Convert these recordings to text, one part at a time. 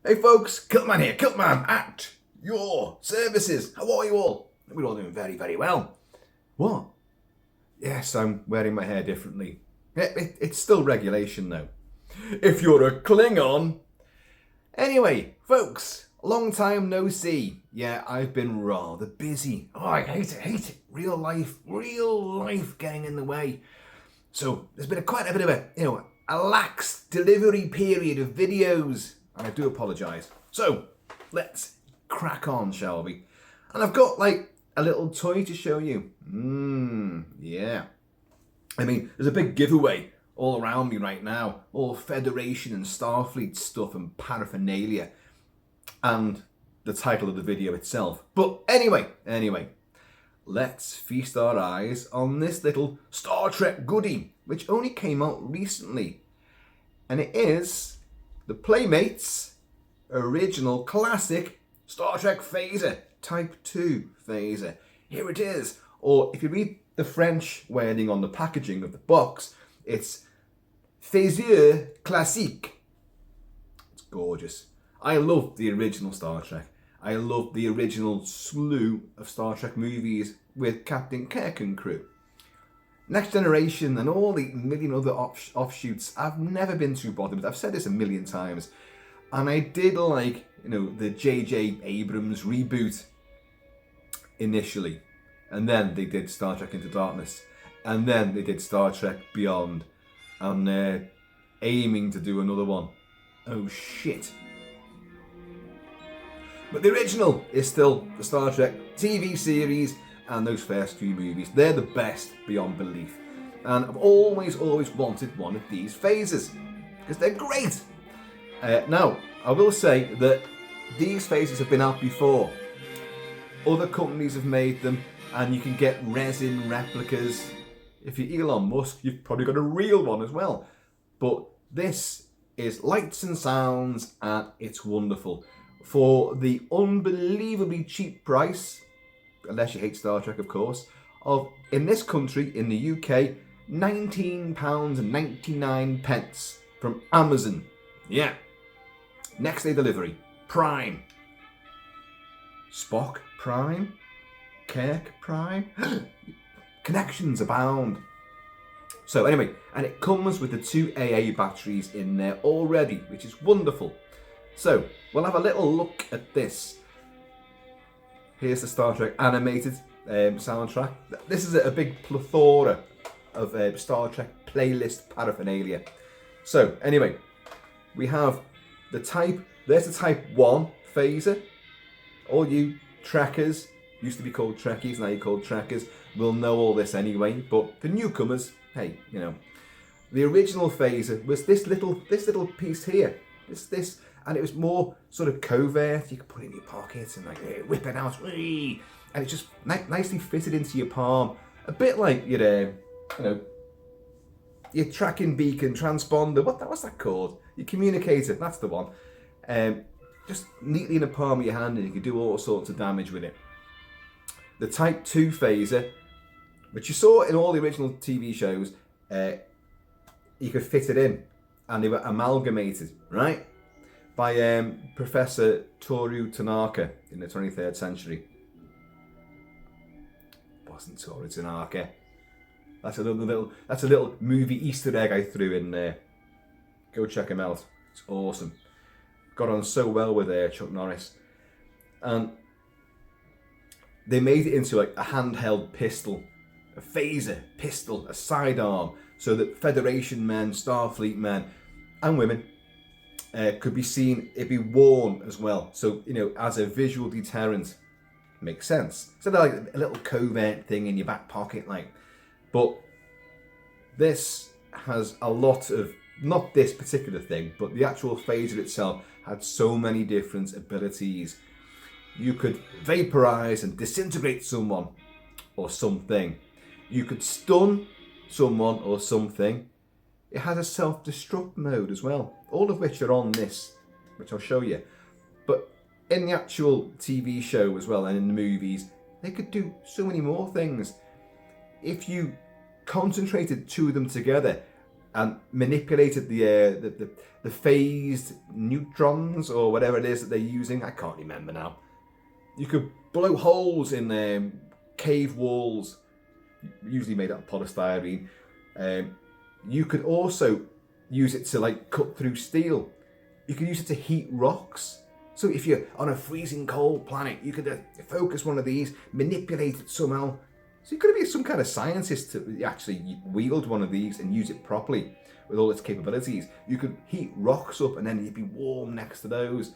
Hey folks, Kilt-Man here, Kilt-Man at your services. How are you all? We're all doing very, very well. What? Yes, I'm wearing my hair differently. It's still regulation though. If you're a Klingon. Anyway, folks, long time no see. Yeah, I've been rather busy. Oh, I hate it. Real life getting in the way. So there's been quite a bit of a lax delivery period of videos. And I do apologise. So, let's crack on, shall we? And I've got, a little toy to show you. Yeah. I mean, there's a big giveaway all around me right now. All Federation and Starfleet stuff and paraphernalia. And the title of the video itself. But anyway. Let's feast our eyes on this little Star Trek goodie, which only came out recently. And it is the Playmates original classic Star Trek phaser, Type 2 phaser. Here it is. Or if you read the French wording on the packaging of the box, it's Phaseur Classique. It's gorgeous. I love the original Star Trek. I love the original slew of Star Trek movies with Captain Kirk and crew. Next Generation and all the million other offshoots, I've never been too bothered with. I've said this a million times. And I did like, the JJ Abrams reboot initially. And then they did Star Trek Into Darkness. And then they did Star Trek Beyond. And they're aiming to do another one. Oh shit. But the original is still the Star Trek TV series and those first few movies. They're the best beyond belief. And I've always wanted one of these phasers because they're great. Now, I will say that these phasers have been out before. Other companies have made them and you can get resin replicas. If you're Elon Musk, you've probably got a real one as well. But this is lights and sounds and it's wonderful. For the unbelievably cheap price, unless you hate Star Trek of course, of, in this country, in the UK, £19.99 from Amazon. Yeah. Next day delivery. Prime. Spock Prime. Kirk Prime. Connections abound. So anyway, and it comes with the 2 AA batteries in there already, which is wonderful. So, we'll have a little look at this. Here's the Star Trek animated soundtrack. This is a big plethora of Star Trek playlist paraphernalia. So, anyway, we have there's the Type 1 phaser. All you Trekkers, used to be called Trekkies, now you're called Trekkers, will know all this anyway. But the newcomers, hey, the original phaser was this little piece here. This. And it was more sort of covert. You could put it in your pocket and whip it out, and it just nicely fitted into your palm. A bit like your tracking beacon transponder. What's that called? Your communicator. That's the one. Just neatly in the palm of your hand, and you could do all sorts of damage with it. The Type 2 phaser, which you saw in all the original TV shows, you could fit it in, and they were amalgamated, right? By Professor Toru Tanaka in the 23rd century. It wasn't Toru Tanaka. That's a little movie Easter egg I threw in there. Go check him out. It's awesome. Got on so well with Chuck Norris. And they made it into a handheld pistol, a phaser pistol, a sidearm, so that Federation men, Starfleet men, and women could be seen, it'd be worn as well. So, as a visual deterrent, makes sense. So they're like a little covert thing in your back pocket, But this has a lot of, not this particular thing, but the actual phaser itself had so many different abilities. You could vaporize and disintegrate someone or something. You could stun someone or something. It has a self-destruct mode as well, all of which are on this, which I'll show you. But in the actual TV show as well and in the movies, they could do so many more things. If you concentrated two of them together, and manipulated the phased neutrons or whatever it is that they're using. I can't remember now. You could blow holes in cave walls, usually made out of polystyrene. You could also use it to like cut through steel. You could use it to heat rocks. So if you're on a freezing cold planet, you could focus one of these, manipulate it somehow. So you could be some kind of scientist to actually wield one of these and use it properly with all its capabilities. You could heat rocks up and then you'd be warm next to those.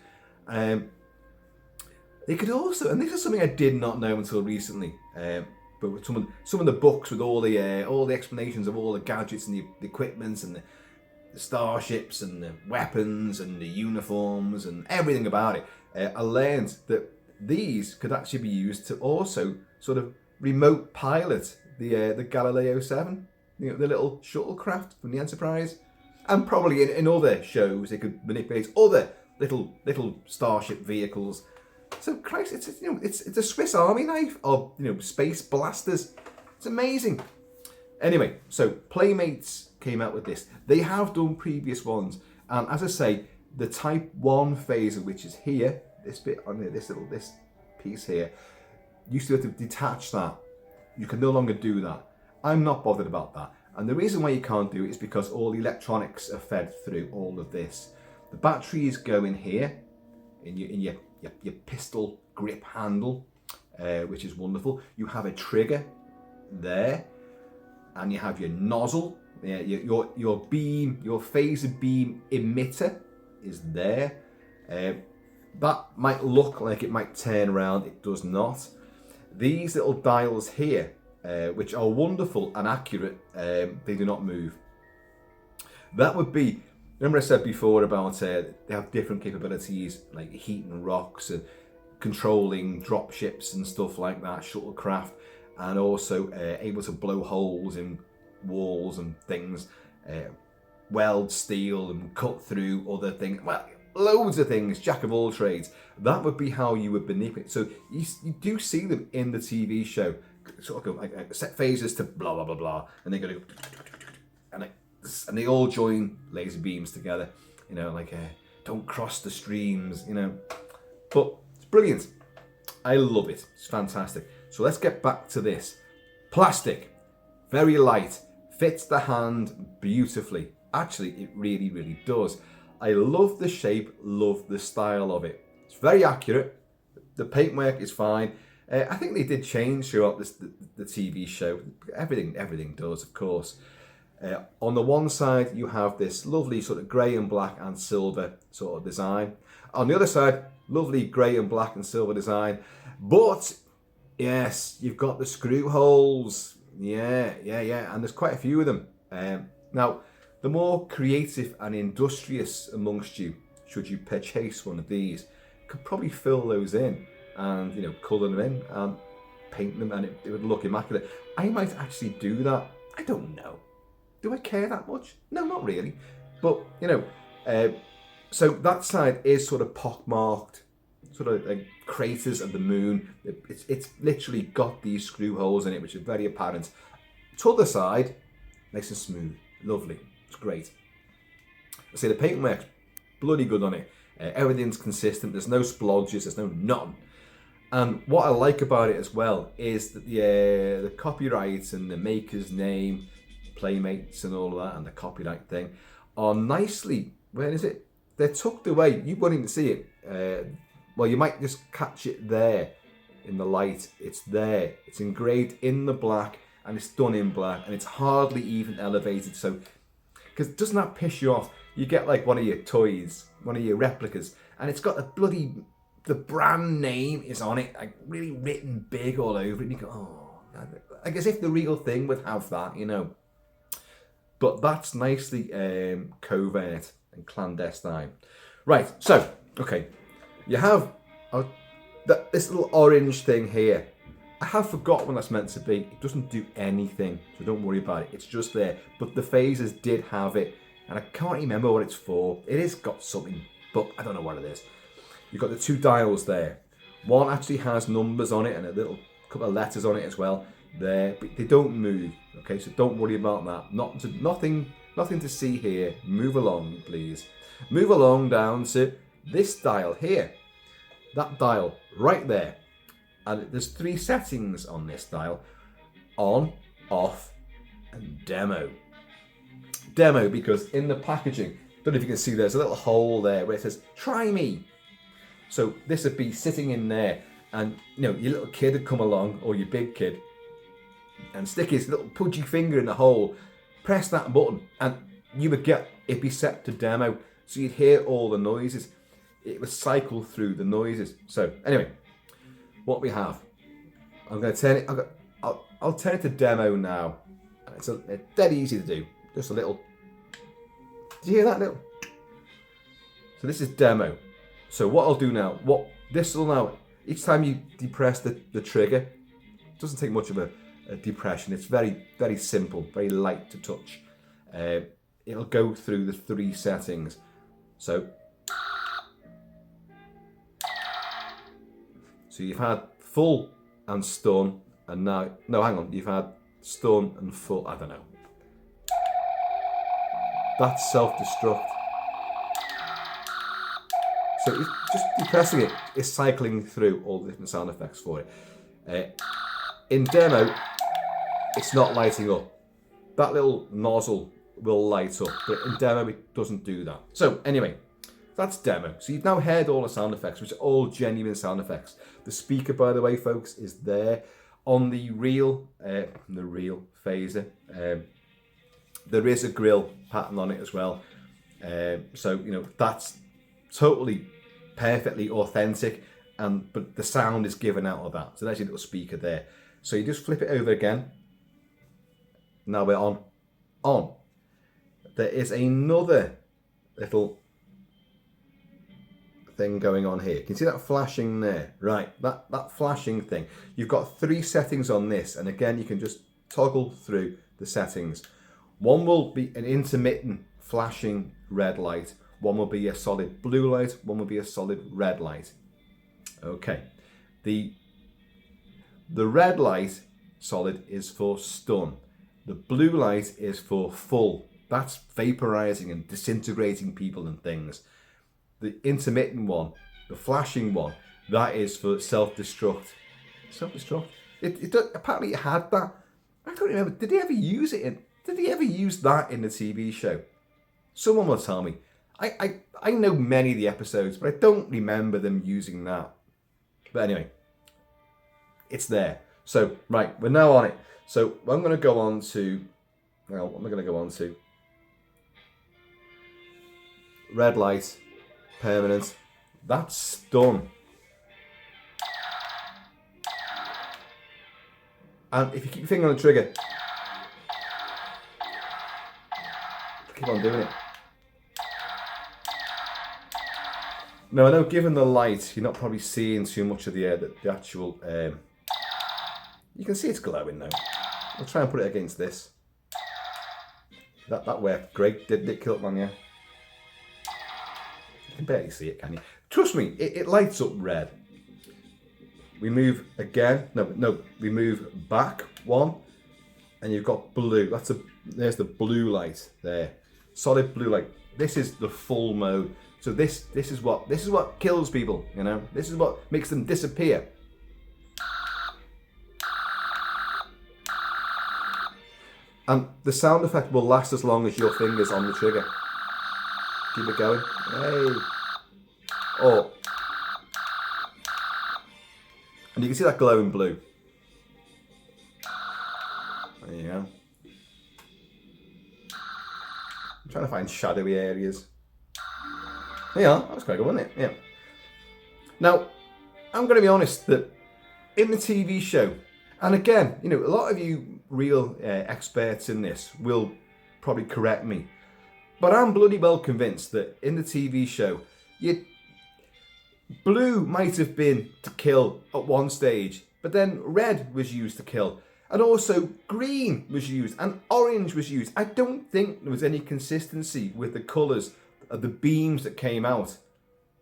They could also, and this is something I did not know until recently, but with some of the books with all the explanations of all the gadgets and the equipment and the starships and the weapons and the uniforms and everything about it, I learned that these could actually be used to also sort of remote pilot the Galileo 7, the little shuttlecraft from the Enterprise, and probably in other shows they could manipulate other little starship vehicles. So Christ, it's a Swiss Army knife of space blasters. It's amazing. Anyway, so Playmates came out with this. They have done previous ones, and as I say, the Type 1 phaser, which is here, this bit on here, this piece here, used to be able to detach that. You can no longer do that. I'm not bothered about that. And the reason why you can't do it is because all the electronics are fed through all of this. The batteries go in here, in your pistol grip handle, which is wonderful. You have a trigger there, and you have your nozzle. Your beam, your phaser beam emitter is there. That might look like it might turn around. It does not. These little dials here, which are wonderful and accurate, they do not move. That would be, remember I said before about they have different capabilities, like heating rocks and controlling drop ships and stuff like that, shuttlecraft, and also able to blow holes in walls and things, weld steel and cut through other things. Well, loads of things, jack of all trades. That would be how you would manipulate. So you do see them in the TV show, sort of like set phasers to blah blah blah blah, and they go to, and they all join laser beams together. Don't cross the streams. But it's brilliant. I love it. It's fantastic. So let's get back to this. Plastic, very light, fits the hand beautifully. Actually, it really, really does. I love the shape, love the style of it. It's very accurate. The paintwork is fine. I think they did change throughout the TV show. Everything does, of course. On the one side, you have this lovely sort of grey and black and silver sort of design. On the other side, lovely grey and black and silver design. But, yes, you've got the screw holes. Yeah. And there's quite a few of them. Now, the more creative and industrious amongst you, should you purchase one of these, could probably fill those in and, colour them in and paint them, and it would look immaculate. I might actually do that. I don't know. Do I care that much? No, not really. But, so that side is sort of pockmarked, sort of like craters of the moon. It's literally got these screw holes in it, which are very apparent. To the side, nice and smooth, lovely. It's great. I say the paintwork's bloody good on it. Everything's consistent. There's no splodges. There's no none. And what I like about it as well is that the copyright and the maker's name, Playmates and all of that, and the copyright thing are nicely, where is it? They're tucked away. You won't even see it. Well, you might just catch it there in the light. It's there. It's engraved in the black, and it's done in black, and it's hardly even elevated. So, because doesn't that piss you off? You get like one of your toys, one of your replicas, and it's got the brand name is on it, like really written big all over it, and you go, oh, like as if the real thing would have that, But that's nicely covert and clandestine. Right, so, okay, you have this little orange thing here. I have forgotten what that's meant to be. It doesn't do anything, so don't worry about it. It's just there. But the phasers did have it, and I can't remember what it's for. It has got something, but I don't know what it is. You've got the two dials there. One actually has numbers on it and a little couple of letters on it as well. There, but they don't move. Okay, so don't worry about that. Nothing Nothing to see here. Move along, please. Move along down to this dial here. That dial right there. And there's 3 settings on this dial. On, off, and demo. Demo because in the packaging, don't know if you can see there's a little hole there where it says, try me. So this would be sitting in there and your little kid would come along, or your big kid, and stick his little pudgy finger in the hole, press that button, and you would get it be set to demo. So you'd hear all the noises. It would cycle through the noises. So anyway, what we have, I'm going to turn it, I'll turn it to demo now. It's dead easy to do. Just a little, do you hear that little? So this is demo. So what I'll do now, this will now, each time you depress the trigger, it doesn't take much of a depression. It's very, very simple, very light to touch. It'll go through the 3 settings. So you've had full and stun, and now, no, hang on, you've had stun and full, I don't know. That's self-destruct. So it's just depressing it, it's cycling through all the different sound effects for it. In demo, it's not lighting up. That little nozzle will light up, but in demo it doesn't do that. So anyway, that's demo. So you've now heard all the sound effects, which are all genuine sound effects. The speaker, by the way, folks, is there on the real phaser. There is a grill pattern on it as well. So that's totally perfectly authentic, but the sound is given out of that. So there's your little speaker there. So you just flip it over again. Now we're on. There is another little thing going on here. Can you see that flashing there? Right, that flashing thing. You've got 3 settings on this, and again you can just toggle through the settings. One will be an intermittent flashing red light. One will be a solid blue light. One will be a solid red light. Okay. The red light solid is for stun. The blue light is for full. That's vaporizing and disintegrating people and things. The intermittent one, the flashing one, that is for self-destruct. Self-destruct? Apparently it had that. I don't remember. Did he ever use it? Did he ever use that in the TV show? Someone will tell me. I know many of the episodes, but I don't remember them using that. But anyway, it's there. So, right, we're now on it. So I'm going to go on to, well, what am I going to go on to? Red light, permanent. That's done. And if you keep your finger on the trigger, keep on doing it. Now I know given the light, you're not probably seeing too much of the actual, you can see it's glowing now. I'll try and put it against this. That worked great, didn't it, Kilt-Man, yeah? You can barely see it, can you? Trust me, it lights up red. We move again, no, we move back 1, and you've got blue. There's the blue light there. Solid blue light. This is the full mode. So this is what kills people, you know? This is what makes them disappear. And the sound effect will last as long as your finger's on the trigger. Keep it going. Hey. Oh. And you can see that glowing blue. There you go. I'm trying to find shadowy areas. Yeah, that was quite good, wasn't it? Yeah. Now, I'm going to be honest that in the TV show, and again, you know, a lot of you real experts in this will probably correct me, but I'm bloody well convinced that in the TV show, blue might have been to kill at one stage, but then red was used to kill, and also green was used, and orange was used. I don't think there was any consistency with the colours of the beams that came out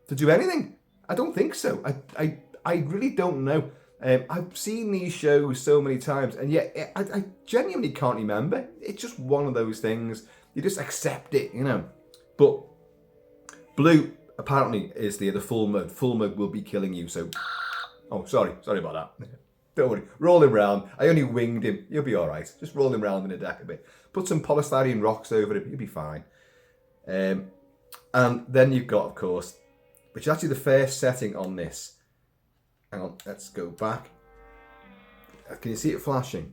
to do anything. I don't think so. I really don't know. I've seen these shows so many times, and yet I genuinely can't remember. It's just one of those things. You just accept it, you know. But blue apparently is the full mode. Full mode will be killing you. So, oh, sorry about that. Don't worry. Roll him round. I only winged him. You'll be all right. Just roll him round in the deck a bit. Put some polystyrene rocks over him. You'll be fine. And then you've got, of course, which is actually the first setting on this. Hang on. Let's go back. Can you see it flashing?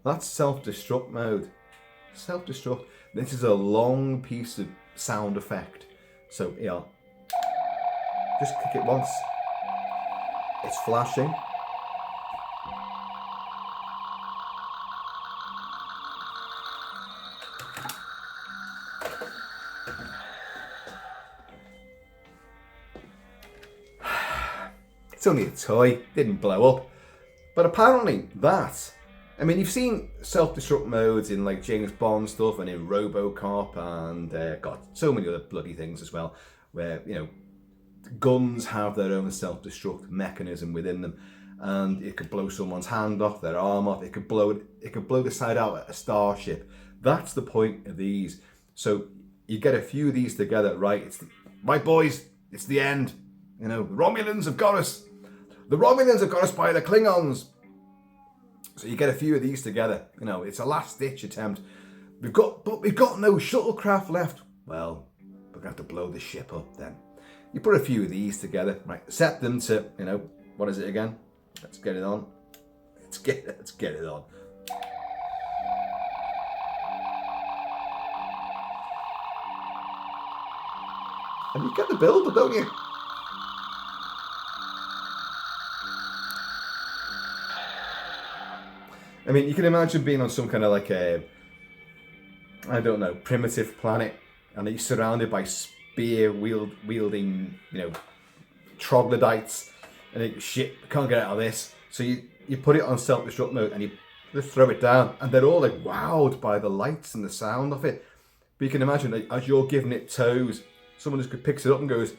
That's self-destruct mode. Self-destruct. This is a long piece of sound effect. So, yeah. Just click it once. It's flashing. It's only a toy, didn't blow up. But apparently that, I mean, you've seen self-destruct modes in like James Bond stuff and in RoboCop and God, so many other bloody things as well, where, you know, guns have their own self-destruct mechanism within them, and it could blow someone's hand off, their arm off. It could blow the side out at a starship. That's the point of these. So you get a few of these together, right? Right, boys, it's the end. You know, the Romulans have got us. The Romulans have got us by the Klingons. So you get a few of these together. You know, it's a last-ditch attempt. We've got no shuttlecraft left. Well, we're gonna have to blow the ship up then. You put a few of these together, right? Set them to, you know, what is it again? Let's get it on. Let's get it on. And you get the build, don't you? I mean, you can imagine being on some kind of like a, I don't know, primitive planet, and you're surrounded by spear wielding, you know, troglodytes, and you, shit, can't get out of this. So you put it on self-destruct mode and you just throw it down, and they're all like wowed by the lights and the sound of it. But you can imagine, like, as you're giving it toes, someone just picks it up and goes,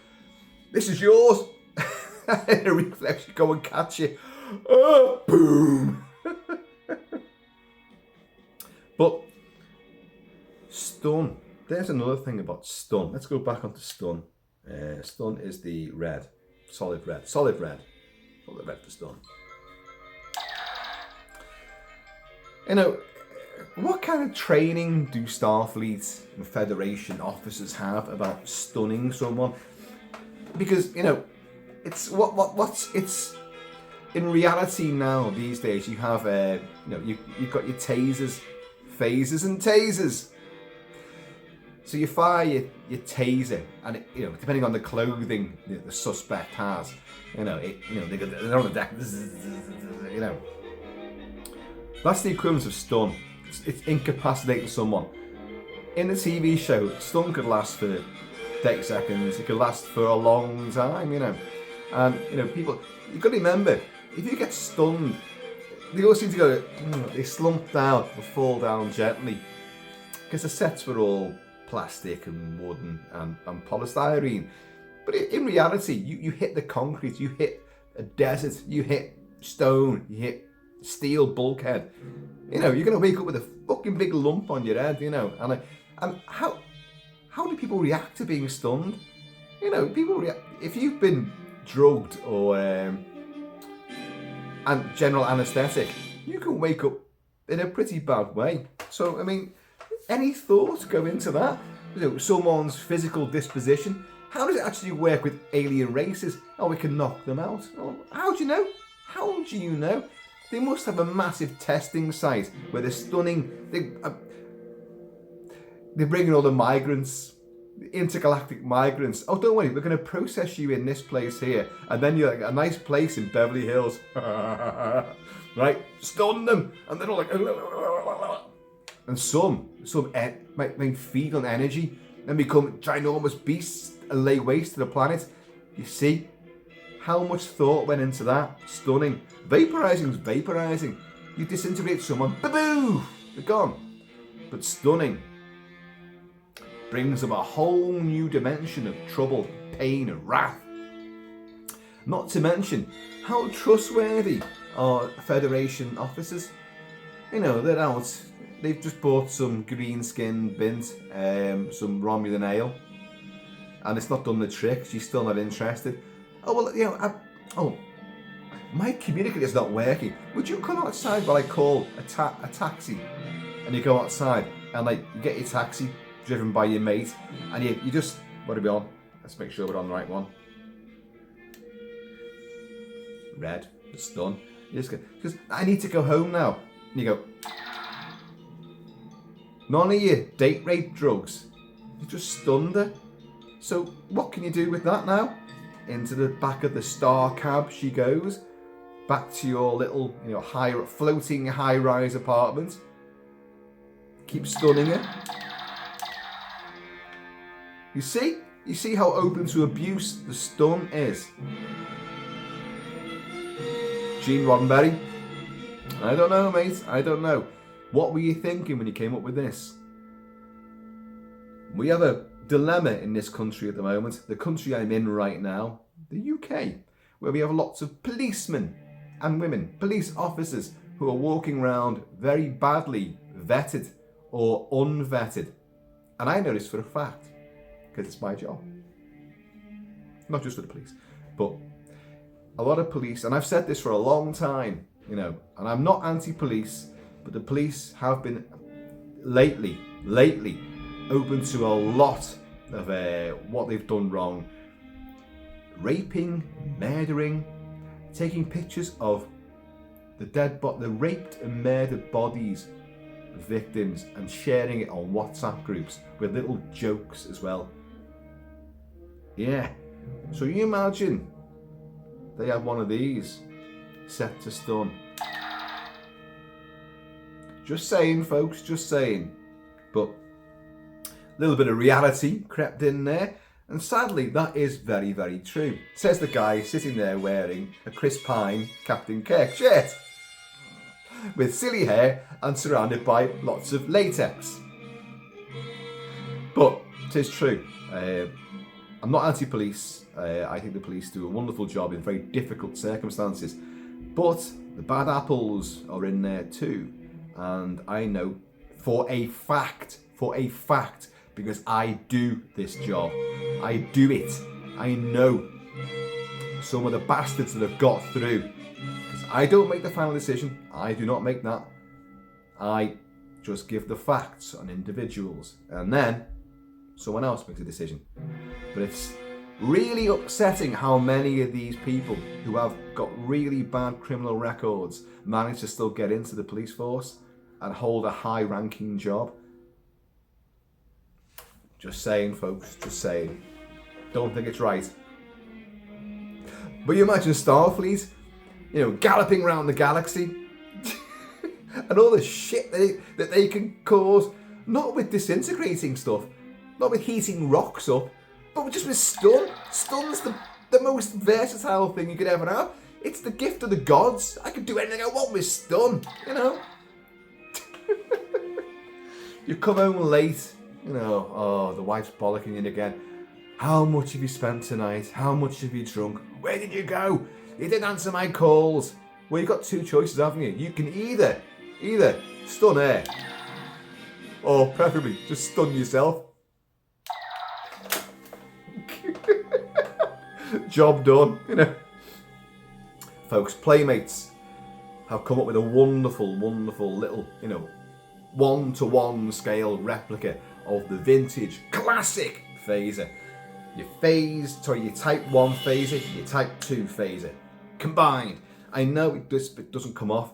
"This is yours," and a reflex, you go and catch it. Oh, boom. But stun. There's another thing about stun. Let's go back onto stun. Stun is the red. Solid red for stun. You know, what kind of training do Starfleet and Federation officers have about stunning someone? Because, you know, it's it's in reality now these days. You have you know, you've got your tasers, phasers, and tasers. So you fire your taser, and it, you know, depending on the clothing the suspect has, you know, they're on the deck, you know. That's the equivalent of stun. It's incapacitating someone. In the TV show, stun could last for 30 seconds. It could last for a long time, you know. And you know, people, you've got to remember, if you get stunned, they all seem to go, they slump down or fall down gently, because the sets were all plastic and wooden and polystyrene. But in reality, you hit the concrete, you hit a desert, you hit stone, you hit steel bulkhead. You know, you're going to wake up with a fucking big lump on your head, you know. And how do people react to being stunned? You know, people react, if you've been drugged or and general anaesthetic, you can wake up in a pretty bad way. So, I mean, any thoughts go into that? You know, someone's physical disposition. How does it actually work with alien races? Oh, we can knock them out. Oh, how do you know? How do you know? They must have a massive testing site where they're stunning. They're bringing all the migrants, the intergalactic migrants. Oh, don't worry, we're going to process you in this place here, and then you're like a nice place in Beverly Hills, right? Stun them, and they're all like, and some might feed on energy and become ginormous beasts and lay waste to the planet. You see how much thought went into that? Stunning. Vaporizing's vaporizing. You disintegrate someone, ba-boo, they're gone. But stunning brings them a whole new dimension of trouble, pain, and wrath. Not to mention how trustworthy are Federation officers. You know, they're they've just bought some green skin bint, some Romulan ale, and it's not done the trick. She's still not interested. Oh well, you know, my communicator's not working. Would you come outside while I call a taxi? And you go outside and like you get your taxi driven by your mate, and you just, what are we on? Let's make sure we're on the right one. Red, it's done. You just go, because I need to go home now. And you go, none of your date rape drugs. You just stunned her. So what can you do with that now? Into the back of the star cab she goes, back to your little, you know, floating high-rise apartment. Keep stunning her. You see how open to abuse the stun is. Gene Roddenberry, I don't know, mate. I don't know. What were you thinking when you came up with this? We have a dilemma in this country at the moment. The country I'm in right now, the UK, where we have lots of policemen and women, police officers who are walking around very badly vetted or unvetted. And I know this for a fact, because it's my job. Not just for the police, but a lot of police, and I've said this for a long time, you know, and I'm not anti-police, but the police have been lately open to a lot of what they've done wrong. Raping, murdering, taking pictures of the raped and murdered bodies of victims and sharing it on WhatsApp groups with little jokes as well. Yeah, so you imagine they have one of these set to stun. Just saying, folks, just saying. But a little bit of reality crept in there, and sadly that is very, very true. Says the guy sitting there wearing a Chris Pine Captain Kirk shirt with silly hair and surrounded by lots of latex. But it is true. I'm not anti-police. I think the police do a wonderful job in very difficult circumstances. But the bad apples are in there too. And I know for a fact, because I do this job. I do it. I know some of the bastards that have got through. Because I don't make the final decision. I do not make that. I just give the facts on individuals. And then someone else makes a decision. But it's really upsetting how many of these people who have got really bad criminal records manage to still get into the police force and hold a high-ranking job. Just saying, folks, just saying. Don't think it's right. But you imagine Starfleet, you know, galloping around the galaxy and all the shit that they can cause, not with disintegrating stuff, not with heating rocks up, but just with stun. Stun's the most versatile thing you could ever have. It's the gift of the gods. I can do anything I want with stun, you know. You come home late, you know, oh, the wife's bollocking you again. How much have you spent tonight? How much have you drunk? Where did you go? You didn't answer my calls. Well, you've got two choices, haven't you? You can either stun her, or preferably just stun yourself. Job done, you know. Folks, Playmates have come up with a wonderful little, you know, 1-to-1 scale replica of the vintage classic phaser. Your Type 1 phaser, your Type 2 phaser combined. I know it doesn't come off.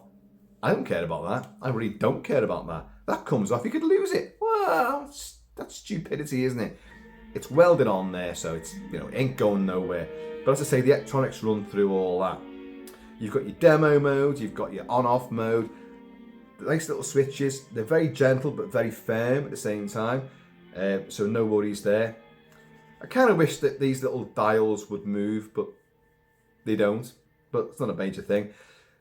I don't care about that. I really don't care about that. That comes off, you could lose it. Well, that's stupidity, isn't it? It's welded on there, so it's, you know, it ain't going nowhere. But as I say, the electronics run through all that. You've got your demo mode, you've got your on-off mode. Nice little switches. They're very gentle but very firm at the same time, so no worries there. I kind of wish that these little dials would move, but they don't. But it's not a major thing.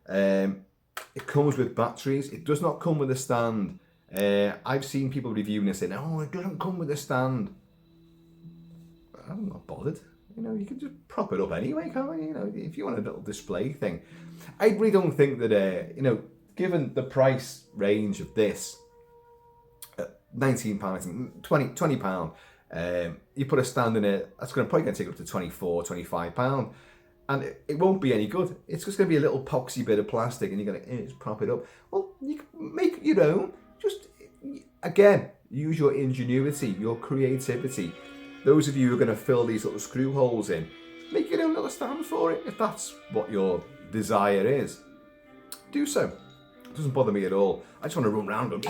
It comes with batteries. It does not come with a stand. I've seen people reviewing this saying, "Oh, it doesn't come with a stand." I'm not bothered. You know, you can just prop it up anyway, can't you? You know, if you want a little display thing. I really don't think that, you know, given the price range of this, £19, I think, £20. You put a stand in it, that's probably going to take up to £24, £25. And it won't be any good. It's just going to be a little poxy bit of plastic, and you're going to prop it up. Well, you can make your own. Just, again, use your ingenuity, your creativity. Those of you who are going to fill these little screw holes in, make your own little stand for it. If that's what your desire is, do so. It doesn't bother me at all. I just want to run around and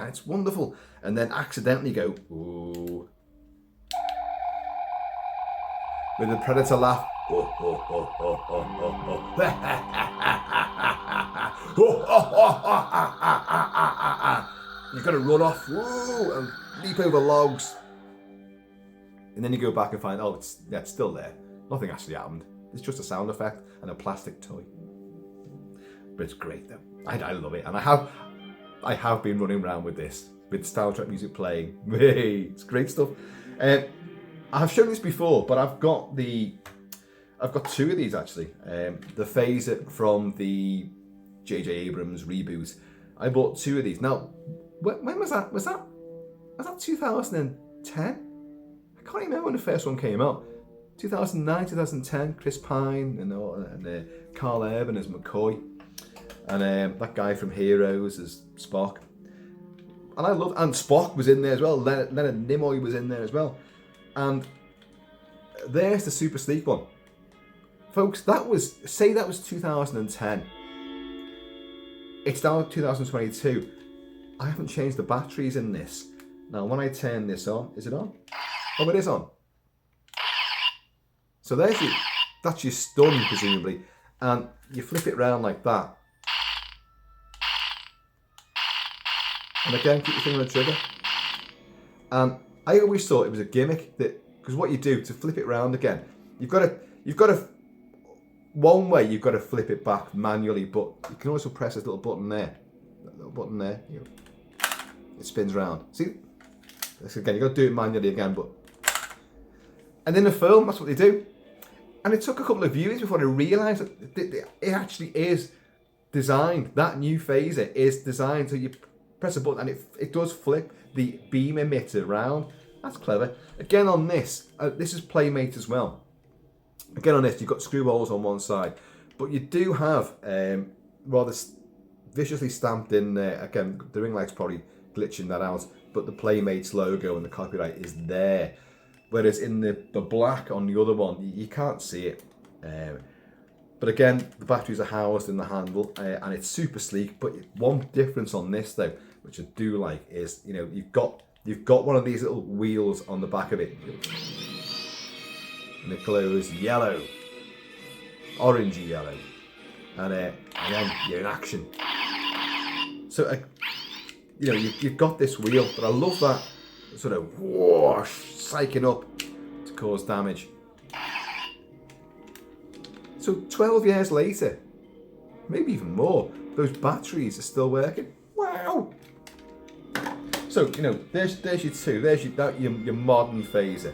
it's wonderful. And then accidentally go, ooh. With the predator laugh. Oh, oh, oh, oh, oh, oh, oh. You've got to run off, whoa, and leap over logs. And then you go back and find, oh, it's still there. Nothing actually happened. It's just a sound effect and a plastic toy. But it's great though. I love it. And I have been running around with this, with Star Trek music playing. Hey, it's great stuff. I've shown this before, but I've got two of these actually. The phaser from the JJ Abrams reboot. I bought two of these. Now, when was that? Was that 2010? I can't remember when the first one came out. 2009, 2010. Chris Pine and Carl Urban as McCoy, and that guy from Heroes as Spock. And Spock was in there as well. Leonard Nimoy was in there as well. And there's the super sleek one. Folks, that was 2010. It's now 2022. I haven't changed the batteries in this. Now, when I turn this on, is it on? Oh, it is on. So that's your stun, presumably. And you flip it around like that. And again, keep your finger on the trigger. And I always thought it was a gimmick, because what you do to flip it around again, you've got to one way you've got to flip it back manually, but you can also press this little button there. That little button there. It spins round. See? Again, you've got to do it manually again, and in the film, that's what they do. And it took a couple of viewings before I realised that it actually is designed. That new phaser is designed so you press a button and it does flip the beam emitter around. That's clever. Again on this is Playmates as well. Again on this, you've got screw holes on one side, but you do have rather viciously stamped in there. Again, the ring light's probably glitching that out, but the Playmates logo and the copyright is there. Whereas in the black on the other one, you can't see it. But again, the batteries are housed in the handle, and it's super sleek. But one difference on this though, which I do like, is you've got one of these little wheels on the back of it, and it glows yellow, orangey yellow, and then you're in action. So you've got this wheel, but I love that sort of whoosh, psyching up to cause damage. So 12 years later, maybe even more, those batteries are still working. Wow! So there's your two. There's your modern phaser,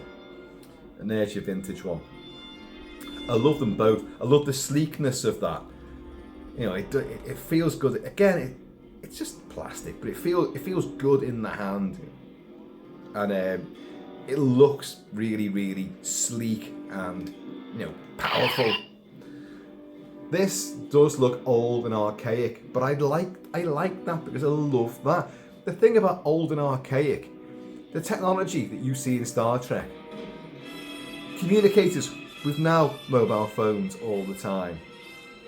and there's your vintage one. I love them both. I love the sleekness of that. It feels good. Again, it's just plastic, but it feels good in the hand, and it looks really, really sleek and powerful. This does look old and archaic, but I like that because I love that. The thing about old and archaic, the technology that you see in Star Trek, communicators with now mobile phones all the time.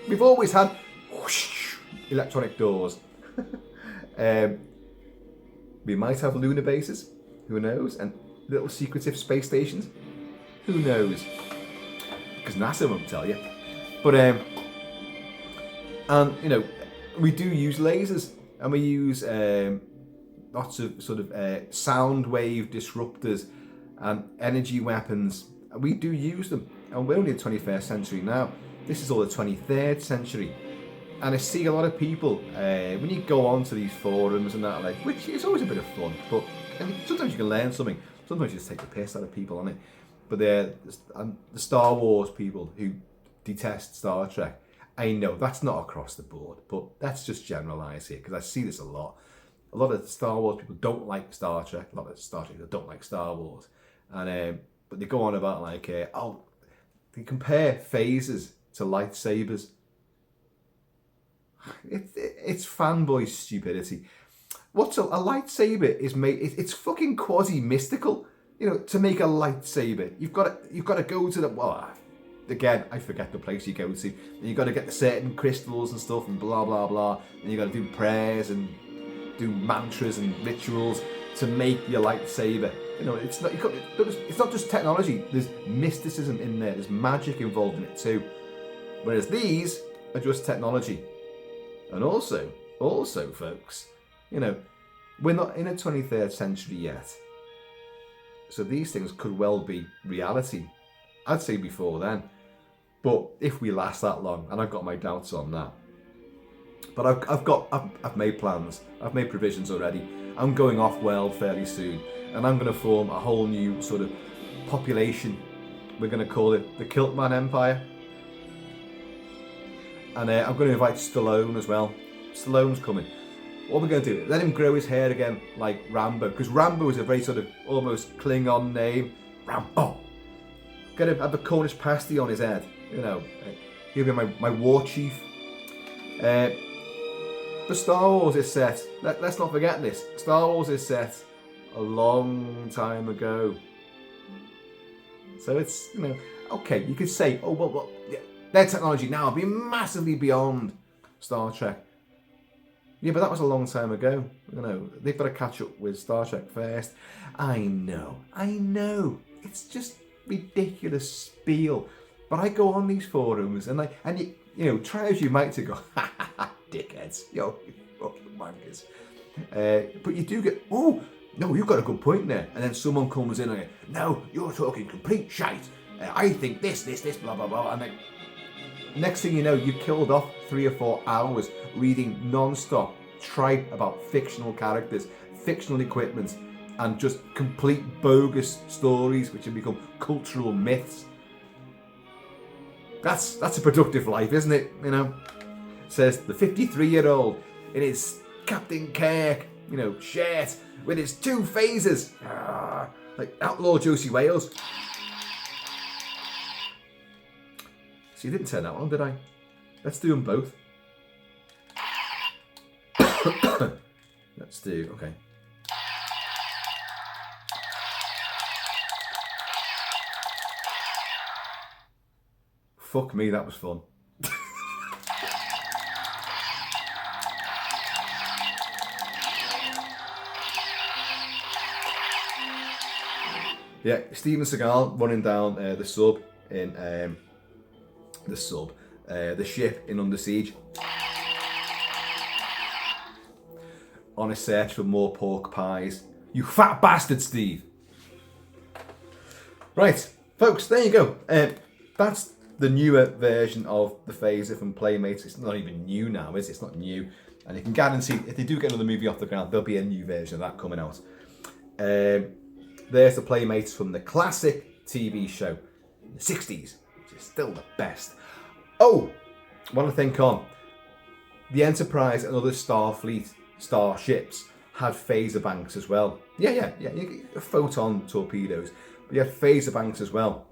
We've always had whoosh, electronic doors. We might have lunar bases, who knows, and little secretive space stations, who knows, because NASA won't tell you. But and we do use lasers, and we use lots of sort of sound wave disruptors and energy weapons. And we do use them, and we're only in the 21st century now. This is all the 23rd century. And I see a lot of people, when you go on to these forums and that, which is always a bit of fun, but sometimes you can learn something. Sometimes you just take the piss out of people on it. But the Star Wars people who detest Star Trek, I know that's not across the board, but let's just generalise here, because I see this a lot. a lot of Star Wars people don't like Star Trek. A lot of Star Trek people don't like Star Wars, and but they go on about like, they compare phasers to lightsabers. It's fanboy stupidity. What's a lightsaber is made? It's fucking quasi mystical. You know, to make a lightsaber, you've got to go to the, well, again, I forget the place you go to. And you've got to get the certain crystals and stuff and blah blah blah. And you've got to do prayers and do mantras and rituals to make your lightsaber. You know, it's not just technology. There's mysticism in there. There's magic involved in it too. Whereas these are just technology. And also, folks, you know, we're not in a 23rd century yet. So these things could well be reality. I'd say before then. But if we last that long, and I've got my doubts on that. But I've made plans. I've made provisions already. I'm going off world fairly soon, and I'm going to form a whole new sort of population. We're going to call it the Kilt-Man Empire. And I'm going to invite Stallone as well. Stallone's coming. What we're going to do, let him grow his hair again like Rambo, because Rambo is a very sort of almost Klingon name. Rambo. Get him, have a Cornish pasty on his head, you know. He'll be my war chief. But Star Wars is set, let's not forget this, Star Wars is set a long time ago. So it's, you know, okay, you could say, oh, well yeah, their technology now will be massively beyond Star Trek. Yeah, but that was a long time ago. You know, they've got to catch up with Star Trek first. I know. It's just ridiculous spiel. But I go on these forums and you know, try as you might to go, ha ha ha, dickheads, yo, you fucking wankers. But you do get, oh, no, you've got a good point there. And then someone comes in and goes, no, you're talking complete shite. I think this, blah, blah, blah. And then next thing you know, you killed off 3 or 4 hours reading non-stop tripe about fictional characters, fictional equipment, and just complete bogus stories which have become cultural myths. That's a productive life, isn't it? You know, says the 53-year-old in his Captain Kirk, you know, shirt with his 2 phasers, like Outlaw Josie Wales. So you didn't turn that one on, did I? Let's do them both. Let's do, okay. Fuck me, that was fun. Yeah, Steven Seagal running down the sub in the ship in Under Siege, on a search for more pork pies. You fat bastard, Steve. Right, folks, there you go. That's the newer version of the phaser from Playmates. It's not even new now, is it? It's not new. And you can guarantee if they do get another movie off the ground, there'll be a new version of that coming out. There's the Playmates from the classic TV show in the 60s, which is still the best. Oh, one thing on. The Enterprise and other Starfleet starships had phaser banks as well. Yeah. You get photon torpedoes, but you had phaser banks as well.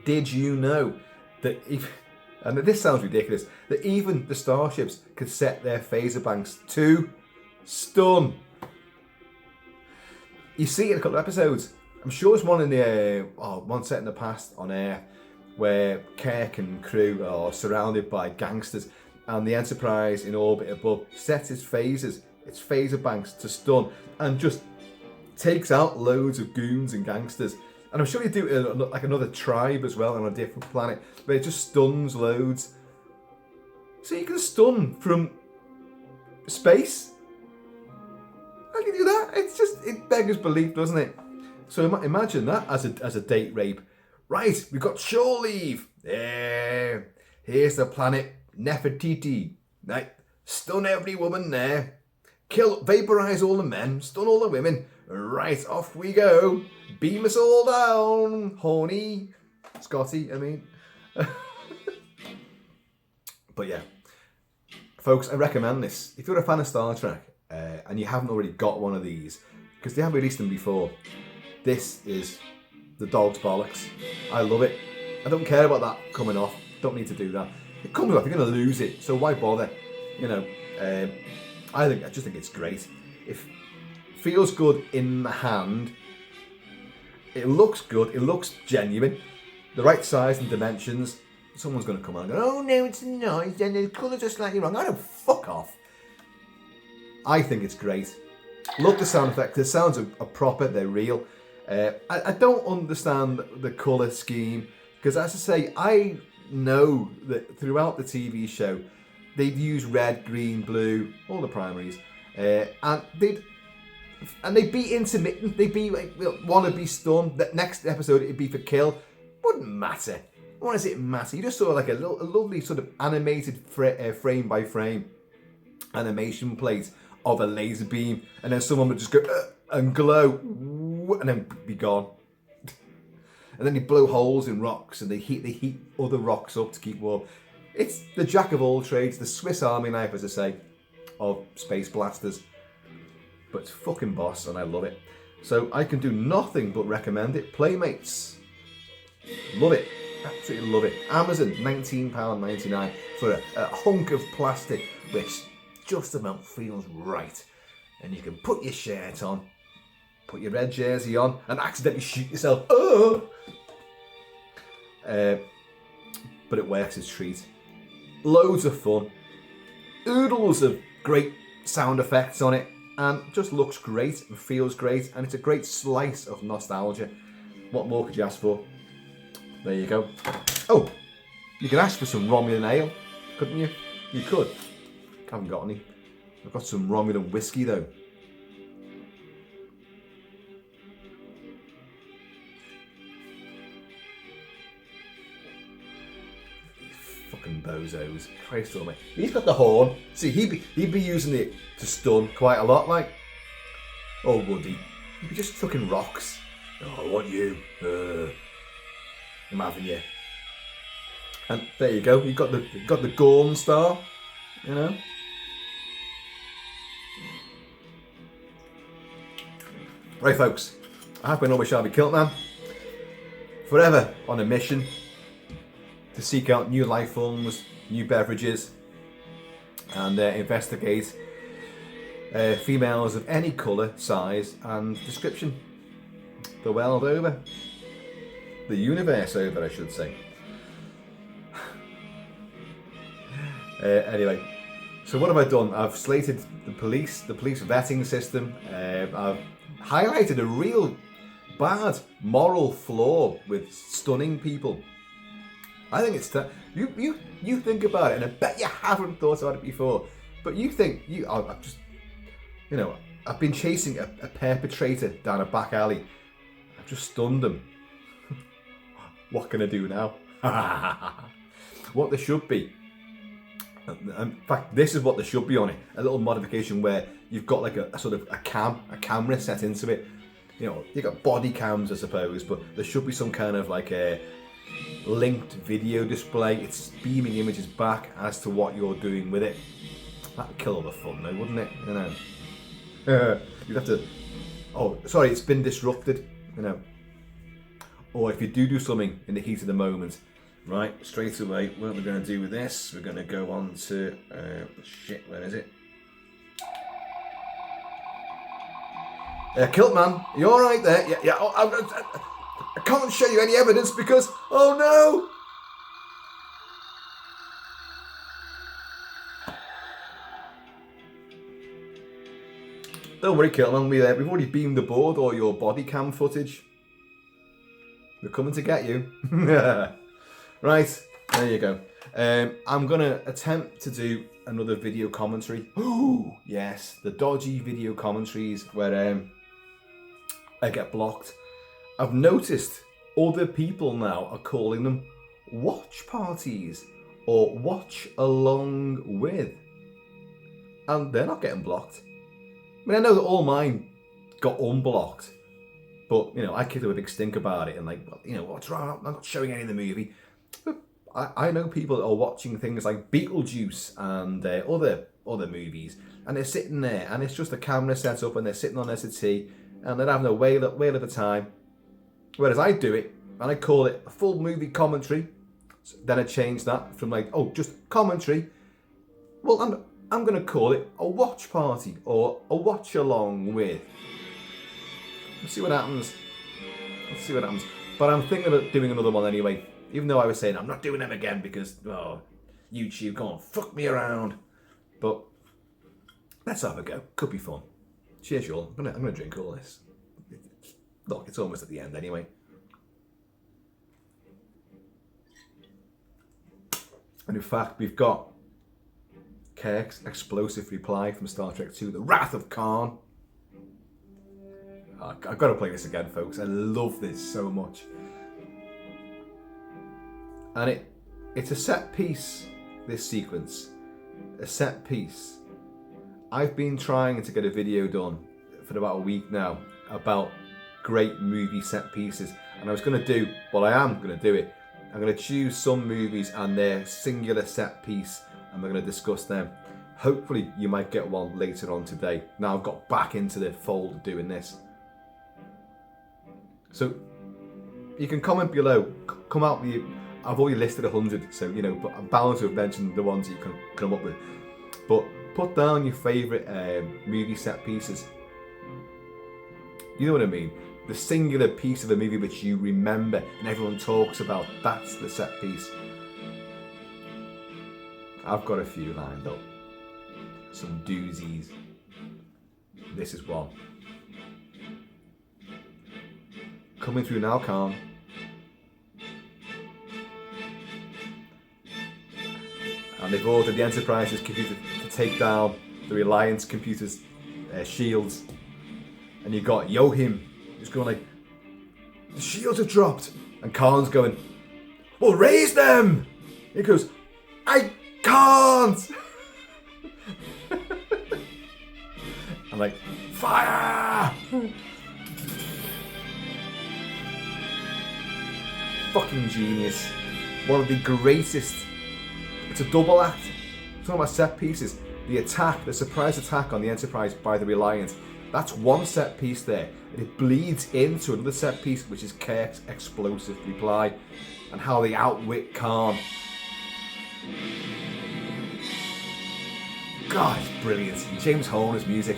Did you know that even, and this sounds ridiculous, that even the starships could set their phaser banks to stun? You see it in a couple of episodes. I'm sure it's one in the one set in the past on air where Kirk and crew are surrounded by gangsters, and the Enterprise in orbit above sets its phaser banks to stun, and just takes out loads of goons and gangsters. And I'm sure you do it like another tribe as well on a different planet, but it just stuns loads. So you can stun from space. How can you do that? It beggars belief, doesn't it? So imagine that as a date rape. Right, we've got shore leave. There. Here's the planet Nefertiti. Right, stun every woman there. Vaporize all the men. Stun all the women. Right, off we go. Beam us all down, horny Scotty, I mean. But yeah, folks, I recommend this. If you're a fan of Star Trek, and you haven't already got one of these, because they have released them before, this is the dog's bollocks. I love it. I don't care about that coming off. Don't need to do that. It comes off, you're going to lose it, so why bother? You know, I just think it's great. It feels good in the hand. It looks good. It looks genuine. The right size and dimensions. Someone's going to come on and go, oh no, it's not, and the colours are slightly wrong. I don't, fuck off. I think it's great. Love the sound effects. The sounds are proper, they're real. I don't understand the colour scheme, because as I say, I know that throughout the TV show, they'd use red, green, blue, all the primaries, and they'd be intermittent. They'd be like, one would be Stun, the next episode it'd be for Kill. Wouldn't matter. What does it matter? You just saw like a lovely sort of animated frame by frame animation plate of a laser beam, and then someone would just go and glow, and then be gone. And then they blow holes in rocks, and they heat other rocks up to keep warm. It's the jack of all trades, the Swiss Army knife, as I say, of space blasters. But it's fucking boss, and I love it. So I can do nothing but recommend it. Playmates. Love it. Absolutely love it. Amazon, £19.99 for a hunk of plastic, which just about feels right. And you can put your shirt on, put your red jersey on, and accidentally shoot yourself. Oh! But it works as a treat. Loads of fun. Oodles of great sound effects on it. And just looks great and feels great. And it's a great slice of nostalgia. What more could you ask for? There you go. Oh, you can ask for some Romulan ale, couldn't you? You could. I haven't got any. I've got some Romulan whiskey though. Fucking bozos. Christ almighty. He's got the horn. See, he'd be using it to stun quite a lot, like. Or would he? He'd be just fucking rocks. Oh, I want you. I'm having you. And there you go. You've got the Gorn star, you know. Right, folks. I have been always shall be Kilt-Man. Forever on a mission to seek out new life forms, new beverages, and investigate females of any colour, size, and description. The world over. The universe over, I should say. Anyway, so what have I done? I've slated the police vetting system. I've highlighted a real bad moral flaw with stunning people. I think it's you think about it, and I bet you haven't thought about it before. But you think I've just, you know, I've been chasing a perpetrator down a back alley. I've just stunned him. What can I do now? What there should be. In fact, this is what there should be on it. A little modification where you've got like a sort of a camera set into it. You know, you've got body cams, I suppose, but there should be some kind of like a linked video display. It's beaming images back as to what you're doing with it. That'd kill all the fun though, wouldn't it? You know. You'd have to, oh, sorry, it's been disrupted, you know. Or if you do something in the heat of the moment, right, straight away, what are we going to do with this? We're going to go on to, shit, where is it? Kilt-Man, you alright there? Yeah, I can't show you any evidence because, oh no! Don't worry, Kilt-Man, we've already beamed aboard all your body cam footage. We're coming to get you. Right, there you go. I'm going to attempt to do another video commentary. Oh, yes, the dodgy video commentaries where I get blocked. I've noticed other people now are calling them watch parties or watch along with. And they're not getting blocked. I mean, I know that all mine got unblocked. But, you know, I kicked up a big stink about it and like, you know, what's wrong? I'm not showing any of the movie. But I know people that are watching things like Beetlejuice and other other movies, and they're sitting there, and it's just a camera set up, and they're sitting on their settee, and they're having a whale of a time. Whereas I do it, and I call it a full movie commentary. So then I change that from like, oh, just commentary. Well, I'm going to call it a watch party or a watch along with. Let's see what happens. But I'm thinking about doing another one anyway. Even though I was saying I'm not doing them again because YouTube can't fuck me around. But let's have a go. Could be fun. Cheers, y'all. I'm gonna drink all this. Look, it's almost at the end anyway. And in fact, we've got Kirk's explosive reply from Star Trek II, The Wrath of Khan. I've got to play this again, folks. I love this so much. And it's a set piece, this sequence. A set piece. I've been trying to get a video done for about a week now about great movie set pieces. And I was going to do, well, I am going to do it. I'm going to choose some movies and their singular set piece, and we're going to discuss them. Hopefully you might get one later on today. Now I've got back into the fold of doing this. So you can comment below, come out with, I've already listed 100, so but I'm bound to have mentioned the ones you can come up with. But put down your favourite movie set pieces. You know what I mean? The singular piece of a movie which you remember and everyone talks about, that's the set piece. I've got a few lined up. Some doozies. This is one. Coming through now, Khan. And they've ordered the Enterprise's computer to take down the Reliance computer's shields. And you've got Yohim, who's going like, the shields are dropped. And Khan's going, well, raise them! He goes, I can't! I'm like, fire! Fucking genius. One of the greatest. It's a double act. Talking about set pieces. The attack, the surprise attack on the Enterprise by the Reliance. That's one set piece there. And it bleeds into another set piece, which is Kirk's explosive reply. And how they outwit Khan. God, it's brilliant. And James Horner's music.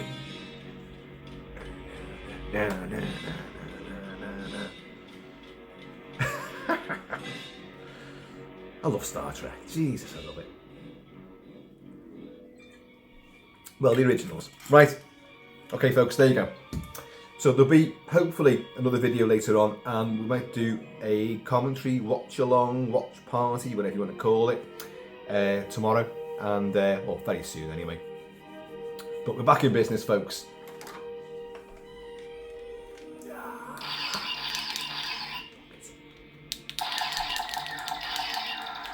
I love Star Trek. Jesus, I love it. Well, the originals. Right. Okay, folks, there you go. So there'll be, hopefully, another video later on, and we might do a commentary, watch-along, watch party, whatever you want to call it, tomorrow, and, well, very soon anyway. But we're back in business, folks.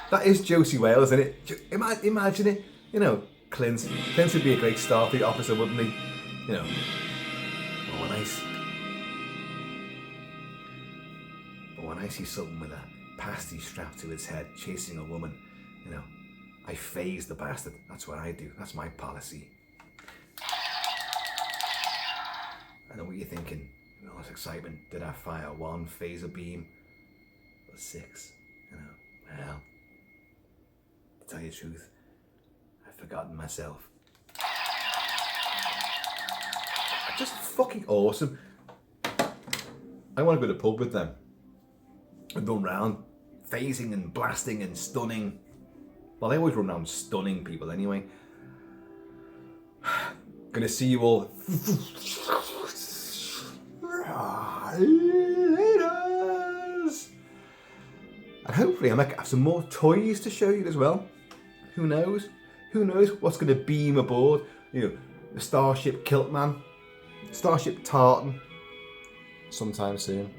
That is Josie Wales, isn't it? Imagine it. Clint would be a great Starfleet officer, wouldn't he? But when I see someone with a pasty strapped to his head chasing a woman, I phase the bastard. That's what I do. That's my policy. I know what you're thinking. All this excitement. Did I fire one phaser beam? Or 6? Well, to tell you the truth, I've forgotten myself. Just fucking awesome. I want to go to the pub with them and run around phasing and blasting and stunning. Well, I always run around stunning people anyway. Gonna see you all laters. And hopefully I might have some more toys to show you as well. Who knows? Who knows what's gonna beam aboard? The Starship Kilt-Man. Starship Tartan sometime soon.